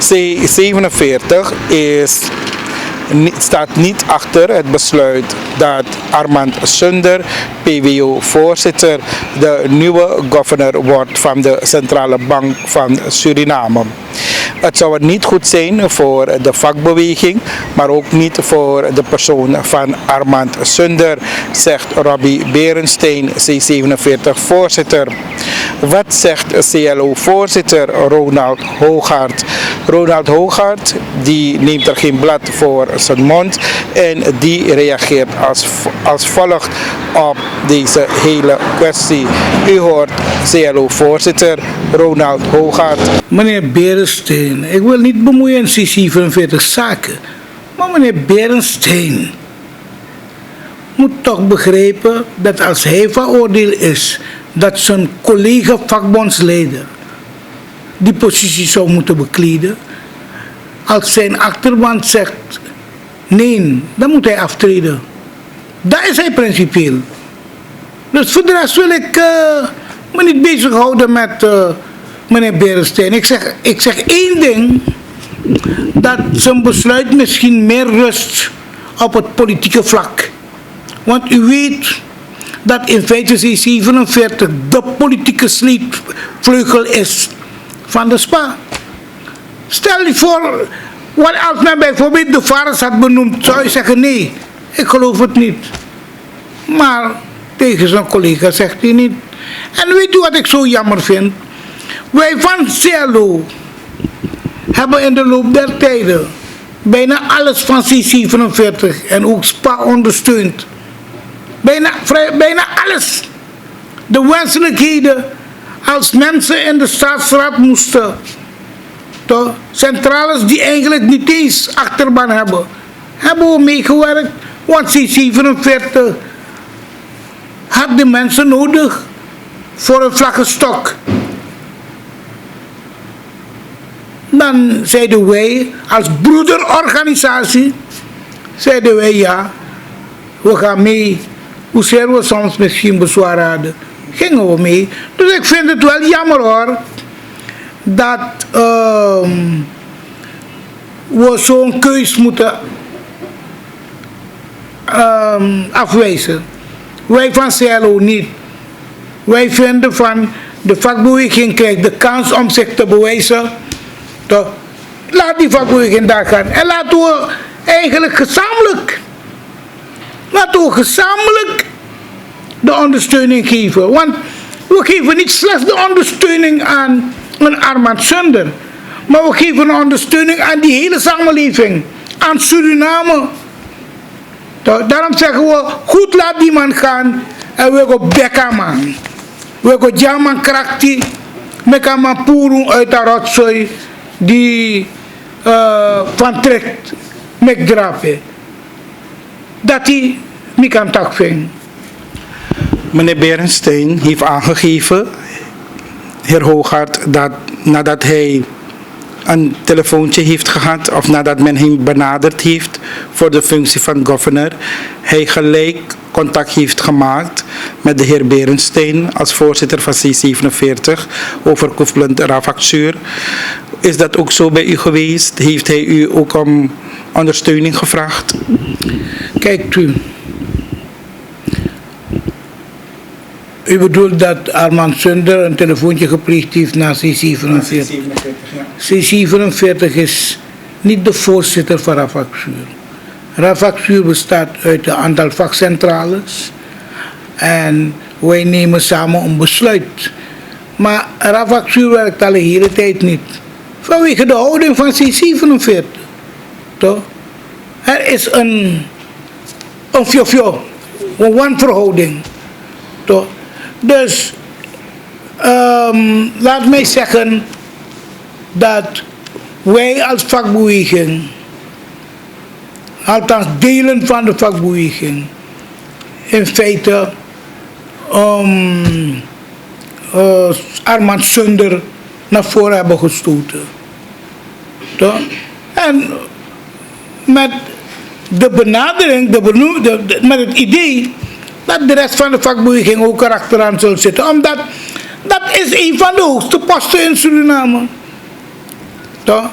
C47 staat niet achter het besluit dat Armand Sunder, PWO-voorzitter, de nieuwe governor wordt van de Centrale Bank van Suriname. Het zou niet goed zijn voor de vakbeweging, maar ook niet voor de persoon van Armand Sunder, zegt Robbie Berensteen, C47-voorzitter. Wat zegt CLO-voorzitter Ronald Hoogaard? Ronald Hoogaard die neemt er geen blad voor zijn mond en die reageert als volgt op deze hele kwestie. U hoort CLO-voorzitter Ronald Hoogaard. Meneer Berensteen, ik wil niet bemoeien in C47 zaken, maar meneer Berensteen moet toch begrijpen dat als hij van oordeel is dat zijn collega vakbondsleider die positie zou moeten bekleden, als zijn achterban zegt nee, dan moet hij aftreden. Dat is hij principieel. Dus voor de rest wil ik me niet bezighouden met meneer Berensteen. Ik zeg één ding, dat zijn besluit misschien meer rust op het politieke vlak. Want u weet dat in feite C47 de politieke sleepvleugel is van de SPA. Stel je voor, wat als men bijvoorbeeld de VARS had benoemd, zou je zeggen nee, ik geloof het niet. Maar tegen zijn collega zegt hij niet. En weet u wat ik zo jammer vind? Wij van CLO hebben in de loop der tijden bijna alles van C47 en ook SPA ondersteund. Bijna alles. De wenselijkheden als mensen in de staatsraad moesten. De centrales die eigenlijk niet eens achterban hebben. Hebben we meegewerkt. Want C47 had de mensen nodig voor een vlaggenstok. Dan zeiden wij als broederorganisatie, zeiden wij ja, we gaan mee. Hoezeer we soms misschien bezwaar hadden, gingen we mee. Dus ik vind het wel jammer hoor, dat we zo'n keus moeten afwijzen. Wij van CLO niet. Wij vinden van de vakbeweging krijgt de kans om zich te bewijzen. Laat die vakbeweging daar gaan. En laten we eigenlijk gezamenlijk de ondersteuning geven. Want we geven niet slechts de ondersteuning aan een Armand Sunder, maar we geven ondersteuning aan die hele samenleving, aan Suriname. Daarom zeggen we, goed laat die man gaan en we gaan beka man. We gaan jaman krakti, we gaan man poeren uit de rotzooi die van trekt met grapen. Dat hij niet kan takvingen. Meneer Berensteen heeft aangegeven, heer Hoogaard, dat nadat hij een telefoontje heeft gehad of nadat men hem benaderd heeft voor de functie van governor, hij gelijk contact heeft gemaakt met de heer Berensteen als voorzitter van C47 overkoepelend RAV-factuur. Is dat ook zo bij u geweest? Heeft hij u ook om ondersteuning gevraagd? Kijkt u. U bedoelt dat Armand Sunder een telefoontje gepleegd heeft naar C47? C47 is niet de voorzitter van RAV-factuur. RAV-factuur bestaat uit een aantal vakcentrales en wij nemen samen een besluit. Maar RAV-factuur werkt al de hele tijd niet. Vanwege de houding van C47. Toch? Er is een wanverhouding. Toch? Dus laat mij zeggen dat wij als vakbeweging, althans delen van de vakbeweging, in feite Armand Sunder naar voren hebben gestoten. Toch? En met de benadering, met het idee dat de rest van de vakbeweging ook erachteraan zal zitten. Omdat dat is een van de hoogste posten in Suriname. Toch?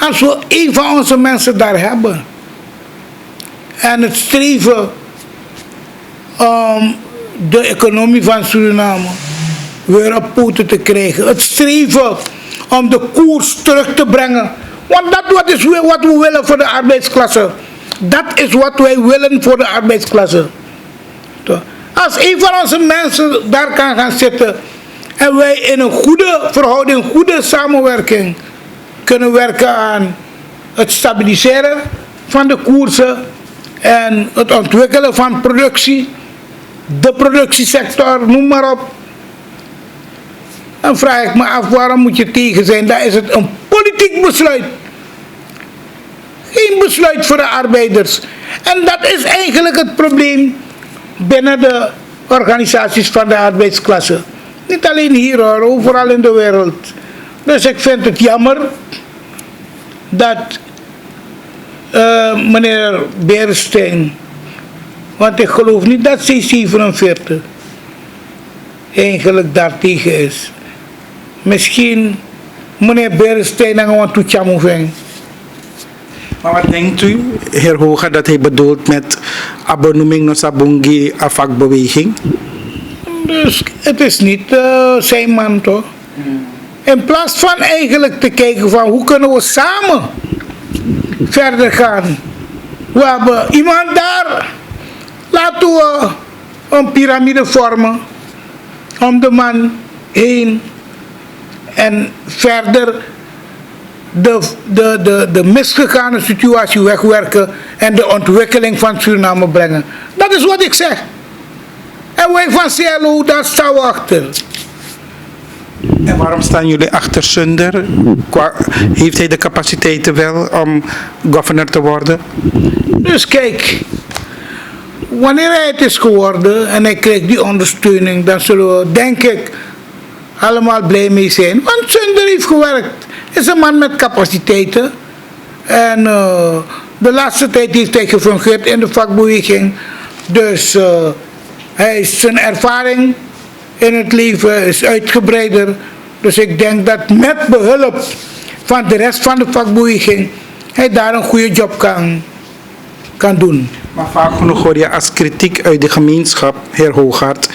Als we een van onze mensen daar hebben en het streven om de economie van Suriname weer op poten te krijgen, het streven om de koers terug te brengen, want dat is wat we willen voor de arbeidsklasse. Dat is wat wij willen voor de arbeidsklasse. Als een van onze mensen daar kan gaan zitten en wij in een goede verhouding, goede samenwerking kunnen werken aan het stabiliseren van de koersen en het ontwikkelen van productie, de productiesector, noem maar op. Dan vraag ik me af, waarom moet je tegen zijn? Dan is het een politiek besluit. Geen besluit voor de arbeiders. En dat is eigenlijk het probleem binnen de organisaties van de arbeidsklasse. Niet alleen hier hoor, overal in de wereld. Dus ik vind het jammer dat meneer Beresteyn, want ik geloof niet dat C47 eigenlijk daartegen is. Misschien meneer Beresteyn en gewoon toetjamoeving. Maar wat denkt u, heer Hoga, dat hij bedoelt met abonneming no sabungi vakbeweging? Dus het is niet zijn man toch? In plaats van eigenlijk te kijken van hoe kunnen we samen verder gaan. We hebben iemand daar, laten we een piramide vormen om de man heen en verder de misgegane situatie wegwerken en de ontwikkeling van Suriname brengen. Dat is wat ik zeg. En wij van CLO, daar staan we achter. En waarom staan jullie achter Sunder? Heeft hij de capaciteiten wel om governor te worden? Dus kijk, wanneer hij het is geworden en hij krijgt die ondersteuning, dan zullen we, denk ik, allemaal blij mee zijn. Want Sunder heeft gewerkt. Is een man met capaciteiten. En de laatste tijd heeft hij gefungeerd in de vakbeweging. Dus zijn ervaring in het leven is uitgebreider. Dus ik denk dat met behulp van de rest van de vakbeweging hij daar een goede job kan doen. Maar vaak genoeg hoor je als kritiek uit de gemeenschap, heer Hoogaard,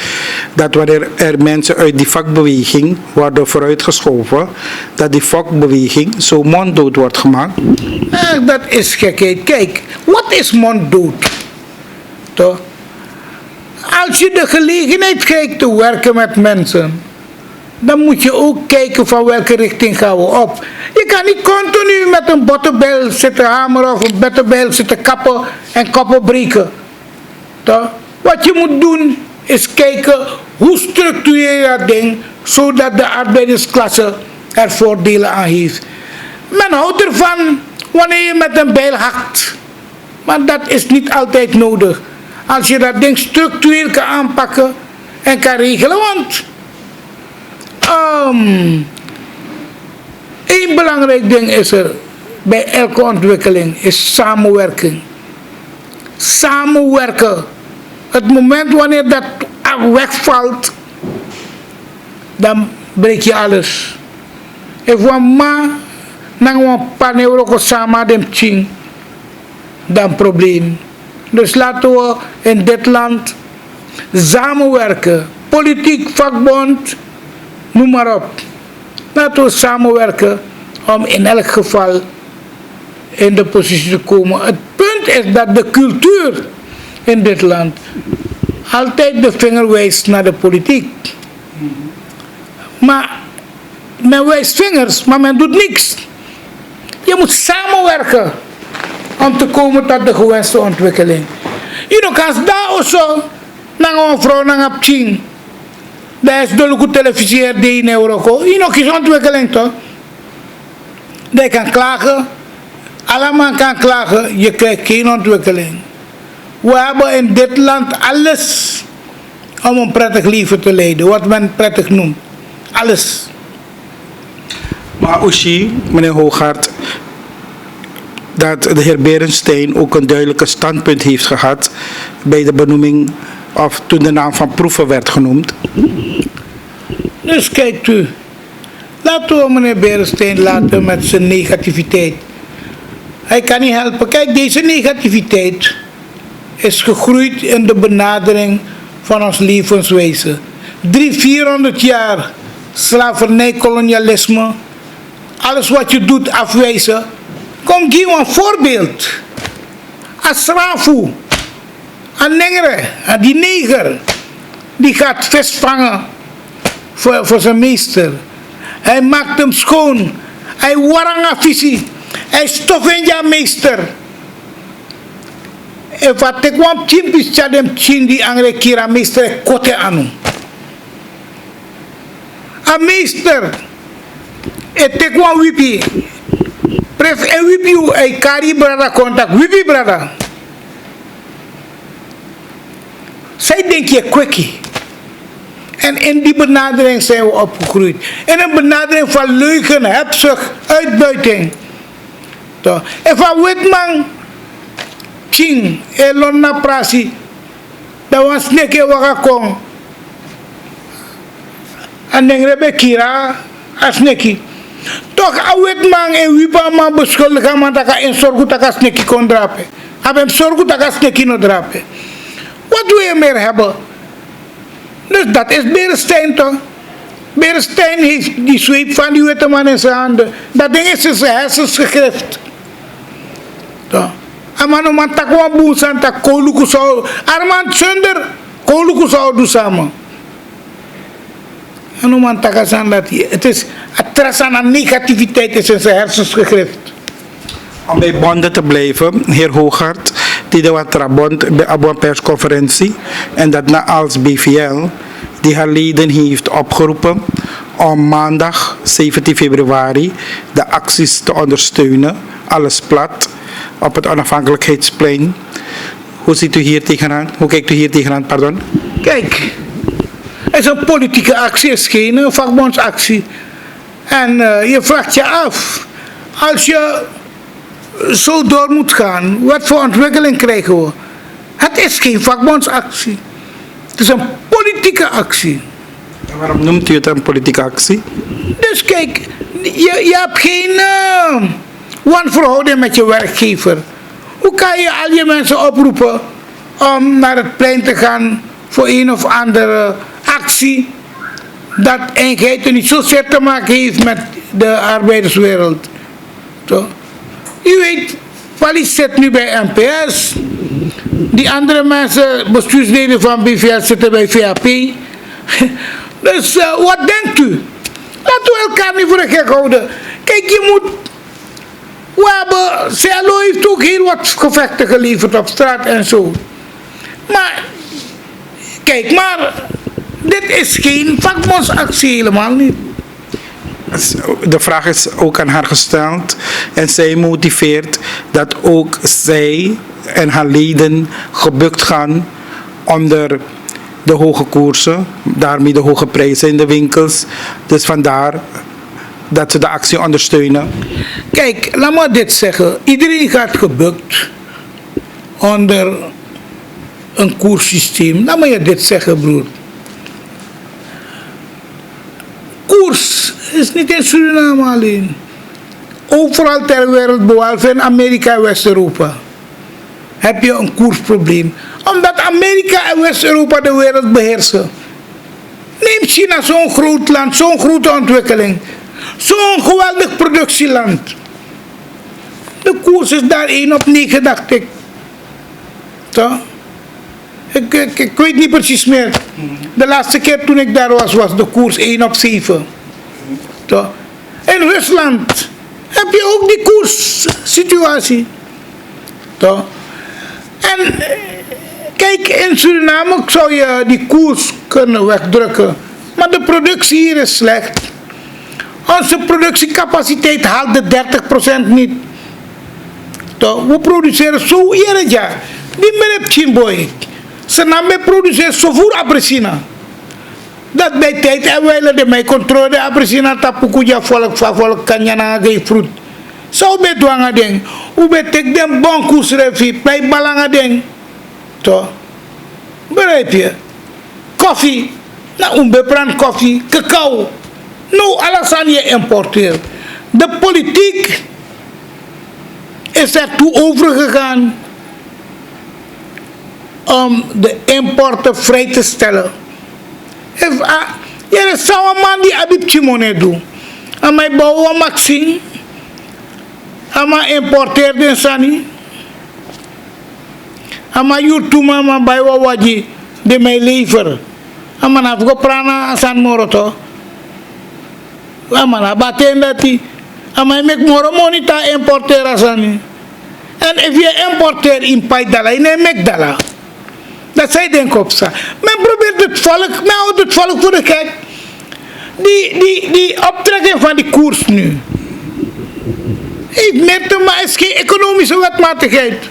dat wanneer er mensen uit die vakbeweging worden vooruitgeschoven, dat die vakbeweging zo monddood wordt gemaakt. Dat is gekheid. Kijk, wat is monddood? Toch? Als je de gelegenheid krijgt te werken met mensen, dan moet je ook kijken van welke richting gaan we op. Je kan niet continu met een bottenbijl zitten hameren of een bottenbijl zitten kappen en koppen breken. Toch? Wat je moet doen is kijken hoe structureer je dat ding zodat de arbeidersklasse er voordelen aan heeft. Men houdt ervan wanneer je met een bijl hakt. Maar dat is niet altijd nodig. Als je dat ding structureel kan aanpakken en kan regelen. Want één belangrijk ding is er bij elke ontwikkeling, is samenwerking. Samenwerken. Het moment wanneer dat wegvalt, dan breek je alles. If we nang paneo ko sama dem ching, dan probleem. Dus laten we in dit land samenwerken. Politiek, vakbond, noem maar op. Laten we samenwerken om in elk geval in de positie te komen. Het punt is dat de cultuur in dit land altijd de vinger wijst naar de politiek. Maar men wijst vingers, maar men doet niks. Je moet samenwerken om te komen tot de gewenste ontwikkeling. Je kan daar ook naar een vrouw naar een ching. Dat is de luku televisie die in Europa. Je kies ontwikkeling toch? Je kan klagen. Allemaal kan klagen. Je krijgt geen ontwikkeling. We hebben in dit land alles om een prettig leven te leiden. Wat men prettig noemt. Alles. Maar Oeshi, meneer Hoogaard, dat de heer Beresteyn ook een duidelijke standpunt heeft gehad bij de benoeming of toen de naam van Proeven werd genoemd. Dus kijkt u, laten we meneer Beresteyn laten met zijn negativiteit. Hij kan niet helpen. Kijk, deze negativiteit is gegroeid in de benadering van ons levenswijze. 300-400 jaar slavernij, kolonialisme. Alles wat je doet afwijzen. Kom, geef een voorbeeld. Asrafu, een negre, die neger, die gaat vis vangen voor zijn meester. Hij maakt hem schoon. Hij waranga visie. Hij stoffen ja meester. En wat ik kwam chimpis chadem chin die angre kira meester kote anu. A meester. En ik kwam wipi. Pref en wipi u ei kari brada contact wipi brada. Zij denk je kwekkie. En in die benadering zijn we opgegroeid. In een benadering van leugen, hebzucht, uitbuiting. En van witman, ching, elonna prasi, dat was neke wakakong. En nengre kira, as neki. Toch a witman en wipa man beschuldigen man taka en sorgu taka sneki kon drapen. Abem sorgu taka sneki no drapen. Wat wil je meer hebben? Dus dat is Beresteyn toch? Beresteyn heeft die zweep van die witte man in zijn handen. Dat ding is in zijn hersens gegrift. Toch? En man takwa boesan tak koluku zou. Armand zonder koluku zou doen samen. En man takasan dat het is het trasan aan negativiteit is in zijn hersens gegrift. Om bij bonden te blijven, heer Hooghart, die de Watrabond bij een persconferentie en dat na als BVL die haar leden heeft opgeroepen om maandag 17 februari de acties te ondersteunen, alles plat, op het onafhankelijkheidsplein. Hoe ziet u hier tegenaan? Hoe kijkt u hier tegenaan, pardon? Kijk, het is een politieke actie, het is geen vakbondsactie. En je vraagt je af, als je zo door moet gaan, wat voor ontwikkeling krijgen we? Het is geen vakbondsactie. Het is een politieke actie. En waarom noemt u het een politieke actie? Dus kijk, je hebt geen wanverhouding met je werkgever. Hoe kan je al je mensen oproepen om naar het plein te gaan voor een of andere actie dat in feite niet zozeer te maken heeft met de arbeiderswereld? Toch? U weet, Wallis zit nu bij NPS. Die andere mensen, bestuursleden van BVL, zitten bij VAP. Dus wat denkt u? Laten we elkaar niet voor de gek houden. Kijk, je moet... We hebben... CLO heeft ook heel wat gevechten geleverd op straat en zo. Maar... Kijk, maar... Dit is geen vakbondsactie, helemaal niet. De vraag is ook aan haar gesteld en zij motiveert dat ook zij en haar leden gebukt gaan onder de hoge koersen, daarmee de hoge prijzen in de winkels. Dus vandaar dat ze de actie ondersteunen. Kijk, laat me dit zeggen. Iedereen gaat gebukt onder een koerssysteem. Laat me je dit zeggen, broer. Koers is niet in Suriname alleen. Overal ter wereld, behalve in Amerika en West-Europa, heb je een koersprobleem. Omdat Amerika en West-Europa de wereld beheersen. Neem China, zo'n groot land, zo'n grote ontwikkeling. Zo'n geweldig productieland. De koers is daar 1/9, dacht ik. Toch? Ik weet niet precies meer. De laatste keer toen ik daar was de koers 1/7. Toch? In Rusland heb je ook die koerssituatie. Toch? En kijk, in Suriname zou je die koers kunnen wegdrukken. Maar de productie hier is slecht. Onze productiecapaciteit haalt de 30% niet. Toch? We produceren zo ieder jaar. Die meneer Chimboy. Ze namen produceren zoveel abresina. Dat bij tijd en wijle de mij controle abresina tapukuja volk kanyana geen fruit. Zo bij dwanga ding. Hoe bij tek den bon koesrefi, bij balanga ding. Toch? Begrijp je? Koffie. Nou, onbebrand koffie. Cacao. Nou, alles aan je importeert. De politiek is ertoe overgegaan om de importen vrij te stellen. Er is zo'n man die Abib Chimone doet. En mij bouwen Maxine. En mij importeert in Sani. En mij jutuma maar bij wawaji die mij leveren. En mij heb ik prana San Moroto. En mij baten dat die. En mij mek moro monita importeren Sani. En if je importeert in Paidala, in Mekdala. Dat zij denken op sa. Men probeert het volk, men houdt het volk voor de gek. Die optrekking van die koers nu. Ik merkte, maar het is geen economische wetmatigheid.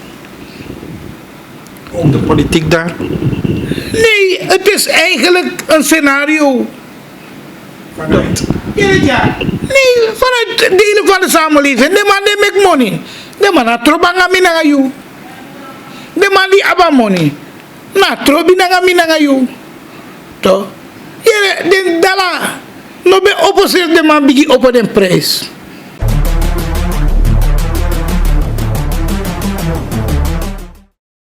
Om de politiek daar? Nee, het is eigenlijk een scenario. Vanuit? Ja. Nee, vanuit delen van de samenleving. De man die make money. De man na trobanga minagayu. De man die aba money. Na trobinanga minagayu. To. De dala. No be opposite de man bigi op den prijs.